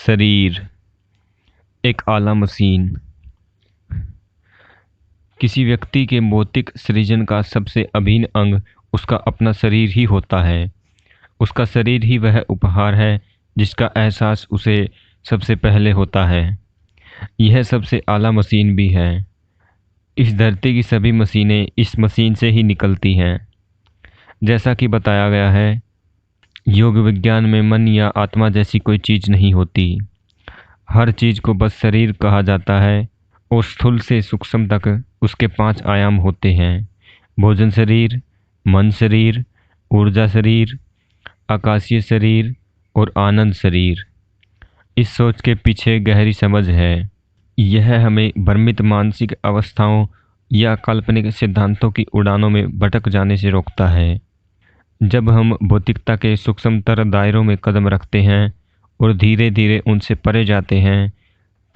शरीर एक आला मशीन। किसी व्यक्ति के भौतिक सृजन का सबसे अभिन्न अंग उसका अपना शरीर ही होता है। उसका शरीर ही वह उपहार है जिसका एहसास उसे सबसे पहले होता है। यह सबसे आला मशीन भी है। इस धरती की सभी मशीनें इस मशीन से ही निकलती हैं। जैसा कि बताया गया है, योग विज्ञान में मन या आत्मा जैसी कोई चीज़ नहीं होती। हर चीज़ को बस शरीर कहा जाता है और स्थूल से सूक्ष्म तक उसके 5 आयाम होते हैं। भोजन शरीर, मन शरीर, ऊर्जा शरीर, आकाशीय शरीर और आनंद शरीर। इस सोच के पीछे गहरी समझ है। यह हमें भ्रमित मानसिक अवस्थाओं या काल्पनिक सिद्धांतों की उड़ानों में भटक जाने से रोकता है। जब हम भौतिकता के सूक्ष्मतर दायरों में कदम रखते हैं और धीरे धीरे उनसे परे जाते हैं,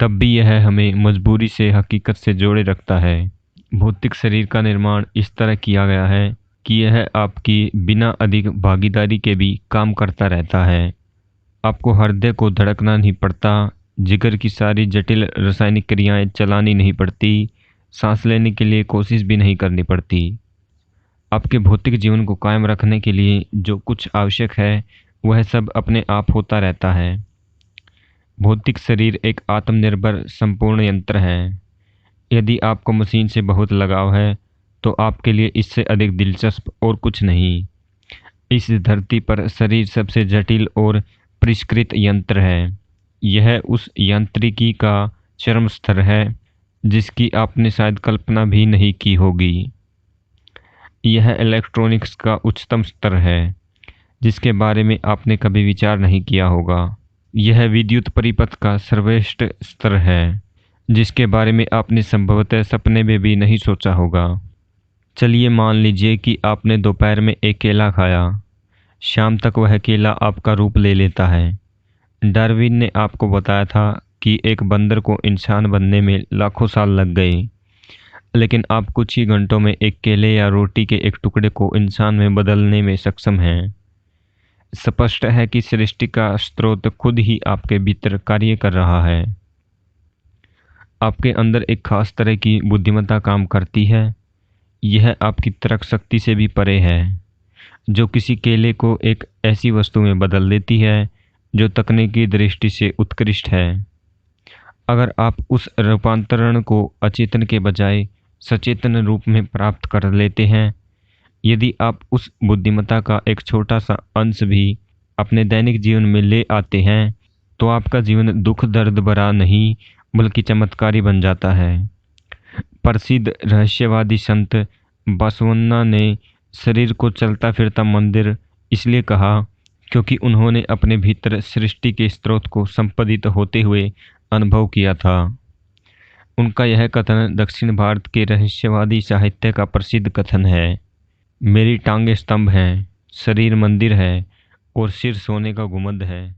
तब भी यह हमें मजबूरी से हकीकत से जोड़े रखता है। भौतिक शरीर का निर्माण इस तरह किया गया है कि यह आपकी बिना अधिक भागीदारी के भी काम करता रहता है। आपको हृदय को धड़कना नहीं पड़ता, जिगर की सारी जटिल रासायनिक क्रियाएं चलानी नहीं पड़ती, सांस लेने के लिए कोशिश भी नहीं करनी पड़ती। आपके भौतिक जीवन को कायम रखने के लिए जो कुछ आवश्यक है वह सब अपने आप होता रहता है। भौतिक शरीर एक आत्मनिर्भर संपूर्ण यंत्र है। यदि आपको मशीन से बहुत लगाव है तो आपके लिए इससे अधिक दिलचस्प और कुछ नहीं। इस धरती पर शरीर सबसे जटिल और परिष्कृत यंत्र है। यह उस यांत्रिकी का चरम स्तर है जिसकी आपने शायद कल्पना भी नहीं की होगी। यह इलेक्ट्रॉनिक्स का उच्चतम स्तर है जिसके बारे में आपने कभी विचार नहीं किया होगा। यह विद्युत परिपथ का सर्वश्रेष्ठ स्तर है जिसके बारे में आपने संभवतः सपने में भी नहीं सोचा होगा। चलिए मान लीजिए कि आपने दोपहर में एक केला खाया। शाम तक वह केला आपका रूप ले लेता है। डार्विन ने आपको बताया था कि एक बंदर को इंसान बनने में लाखों साल लग गए, लेकिन आप कुछ ही घंटों में एक केले या रोटी के एक टुकड़े को इंसान में बदलने में सक्षम हैं। स्पष्ट है कि सृष्टि का स्रोत खुद ही आपके भीतर कार्य कर रहा है। आपके अंदर एक खास तरह की बुद्धिमत्ता काम करती है। यह आपकी तर्क शक्ति से भी परे है, जो किसी केले को एक ऐसी वस्तु में बदल देती है जो तकनीकी दृष्टि से उत्कृष्ट है। अगर आप उस रूपांतरण को अचेतन के बजाय सचेतन रूप में प्राप्त कर लेते हैं, यदि आप उस बुद्धिमत्ता का एक छोटा सा अंश भी अपने दैनिक जीवन में ले आते हैं, तो आपका जीवन दुख दर्द भरा नहीं बल्कि चमत्कारी बन जाता है। प्रसिद्ध रहस्यवादी संत बसवन्ना ने शरीर को चलता फिरता मंदिर इसलिए कहा क्योंकि उन्होंने अपने भीतर सृष्टि के स्रोत को संपादित होते हुए अनुभव किया था। उनका यह कथन दक्षिण भारत के रहस्यवादी साहित्य का प्रसिद्ध कथन है। मेरी टांगें स्तंभ हैं, शरीर मंदिर है और सिर सोने का गुंबद है।